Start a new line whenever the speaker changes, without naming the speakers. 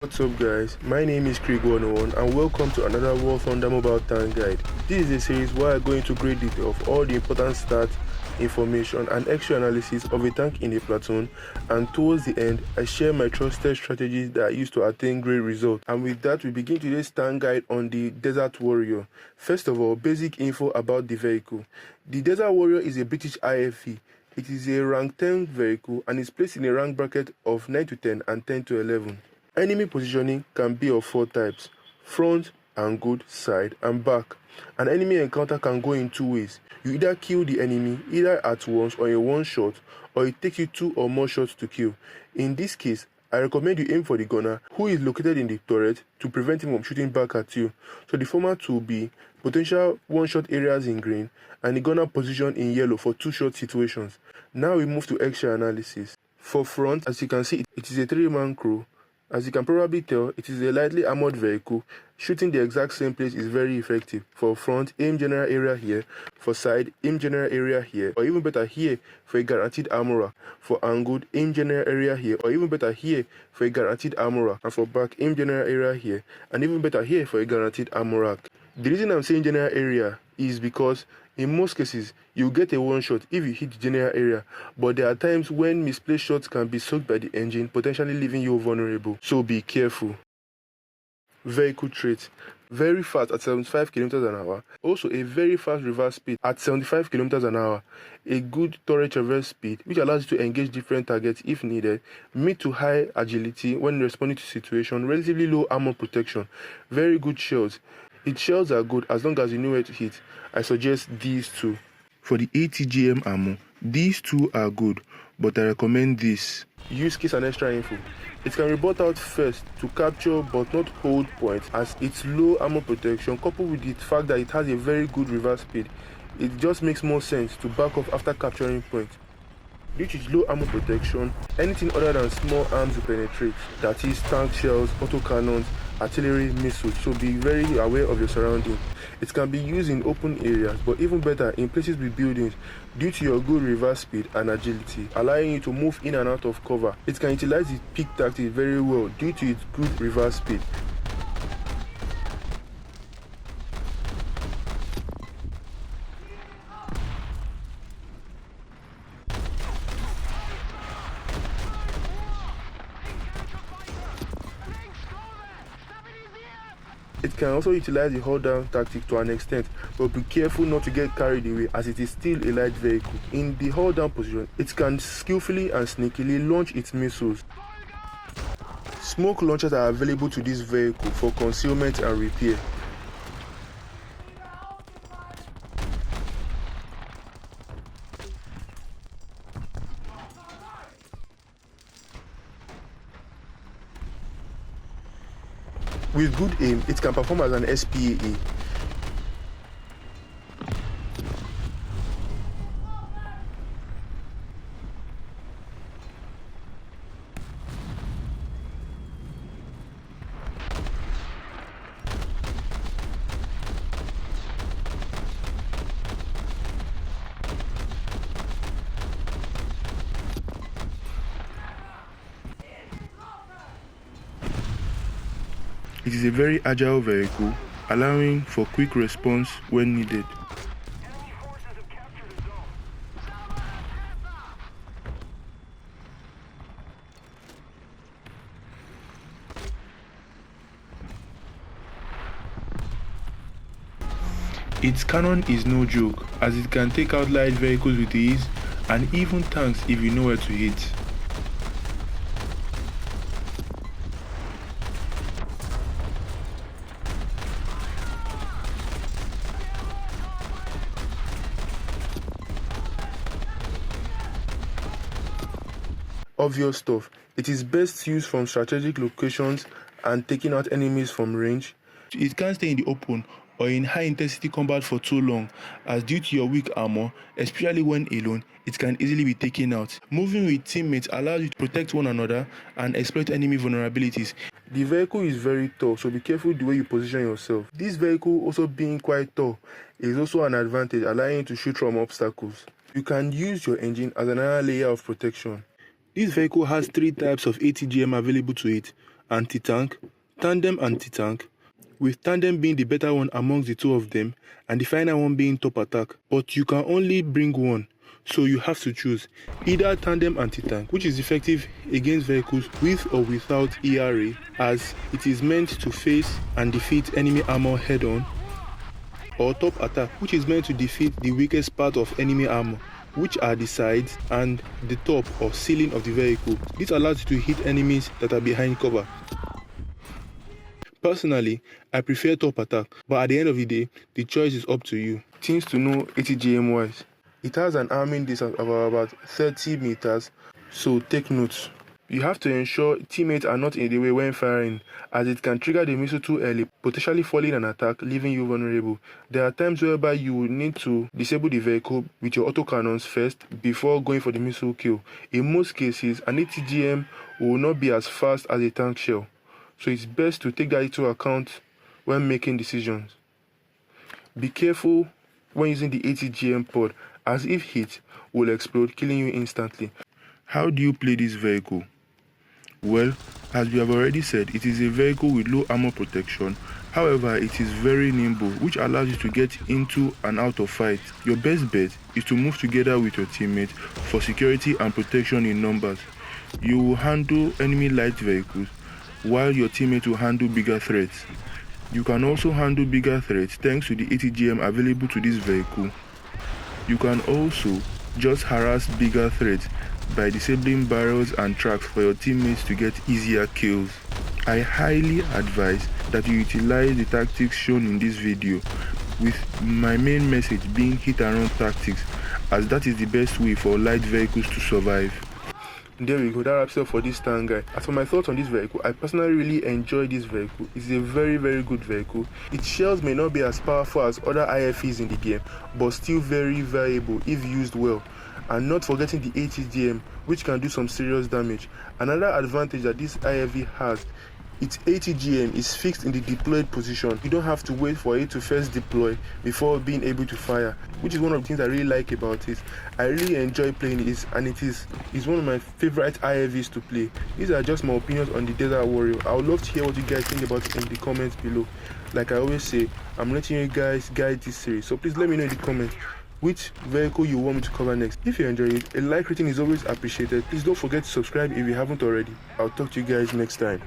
What's up guys, my name is Craig101 and welcome to another Warthunder mobile tank guide. This is a series where I go into great detail of all the important stats, information and extra analysis of a tank in a platoon, and towards the end I share my trusted strategies that I use to attain great results. And with that we begin today's tank guide on the Desert Warrior. First of all, basic info about the vehicle. The Desert Warrior is a British IFV. It is a rank 10 vehicle and is placed in a rank bracket of 9 to 10 and 10 to 11. Enemy positioning can be of 4 types: front, angled, side, and back. An enemy encounter can go in 2 ways. You either kill the enemy either at once or in one shot, or it takes you 2 or more shots to kill. In this case, I recommend you aim for the gunner, who is located in the turret, to prevent him from shooting back at you. So the format will be potential one-shot areas in green and the gunner position in yellow for 2-shot situations. Now we move to extra analysis. For front, as you can see, it is a 3-man crew. As you can probably tell, it is a lightly armored vehicle. Shooting the exact same place is very effective. For front, aim general area here. For side, aim general area here. Or even better here for a guaranteed armorer. For angled, aim general area here. Or even better here for a guaranteed armorer. And for back, aim general area here. And even better here for a guaranteed armorer. The reason I'm saying general area is because in most cases, you get a one-shot if you hit the general area, but there are times when misplaced shots can be soaked by the engine, potentially leaving you vulnerable, so be careful. Vehicle traits: very fast at 75 km an hour, also a very fast reverse speed at 75 km an hour, a good turret traverse speed which allows you to engage different targets if needed, mid to high agility when responding to situation, relatively low armor protection, very good shells. Its shells are good as long as you know where to hit. I suggest these two. For the ATGM ammo, these two are good, but I recommend this. Use case and extra info. It can be bought out first to capture but not hold points, as its low armor protection coupled with the fact that it has a very good reverse speed. It just makes more sense to back off after capturing points. Due to its low armor protection, anything other than small arms will penetrate, that is tank shells, autocannons, artillery, missiles, so be very aware of your surroundings. It can be used in open areas, but even better in places with buildings due to your good reverse speed and agility, allowing you to move in and out of cover. It can utilize its peak tactics very well due to its good reverse speed. It can also utilize the hold down tactic to an extent, but be careful not to get carried away as it is still a light vehicle. In the hold down position, it can skillfully and sneakily launch its missiles. Smoke launchers are available to this vehicle for concealment and repair. With good aim, it can perform as an SPAA. It is a very agile vehicle, allowing for quick response when needed. Its cannon is no joke, as it can take out light vehicles with ease, and even tanks if you know where to hit. Obvious stuff. It is best used from strategic locations and taking out enemies from range. It can't stay in the open or in high intensity combat for too long, as due to your weak armor, especially when alone, it can easily be taken out. Moving with teammates allows you to protect one another and exploit enemy vulnerabilities. The vehicle is very tall, so be careful the way you position yourself. This vehicle also being quite tall is also an advantage, allowing you to shoot from obstacles. You can use your engine as another layer of protection. This vehicle has 3 types of ATGM available to it, anti-tank, tandem anti-tank, with tandem being the better one amongst the two of them and the final one being top attack. But you can only bring one, so you have to choose either tandem anti-tank, which is effective against vehicles with or without ERA, as it is meant to face and defeat enemy armor head-on, or top attack, which is meant to defeat the weakest part of enemy armor, which are the sides and the top or ceiling of the vehicle. This allows you to hit enemies that are behind cover. Personally, I prefer top attack, but at the end of the day, the choice is up to you. Things to know ATGM wise. It has an arming distance of about 30 meters, so take notes. You have to ensure teammates are not in the way when firing, as it can trigger the missile too early, potentially foiling an attack, leaving you vulnerable. There are times whereby you will need to disable the vehicle with your autocannons first before going for the missile kill. In most cases, an ATGM will not be as fast as a tank shell, so it's best to take that into account when making decisions. Be careful when using the ATGM pod, as if hit will explode, killing you instantly. How do you play this vehicle? Well, as we have already said, it is a vehicle with low armor protection. However, it is very nimble, which allows you to get into and out of fights. Your best bet is to move together with your teammates for security and protection in numbers. You will handle enemy light vehicles, while your teammate will handle bigger threats. You can also handle bigger threats thanks to the ATGM available to this vehicle. You can also just harass bigger threats by disabling barrels and tracks for your teammates to get easier kills. I highly advise that you utilize the tactics shown in this video, with my main message being hit and run tactics, as that is the best way for light vehicles to survive. There we go, that wraps up for this tank guide. As for my thoughts on this vehicle, I personally really enjoy this vehicle. It's a very good vehicle. Its shells may not be as powerful as other IFEs in the game, but still very valuable if used well. And not forgetting the ATGM, which can do some serious damage. Another advantage that this IFE has, its ATGM is fixed in the deployed position. You don't have to wait for it to first deploy before being able to fire, which is one of the things I really like about it. I really enjoy playing it, and it's one of my favorite IFEs to play. These are just my opinions on the Desert Warrior. I would love to hear what you guys think about it in the comments below. Like I always say, I'm letting you guys guide this series, so please let me know in the comments which vehicle you want me to cover next. If you enjoy it, a like rating is always appreciated. Please don't forget to subscribe if you haven't already. I'll talk to you guys next time.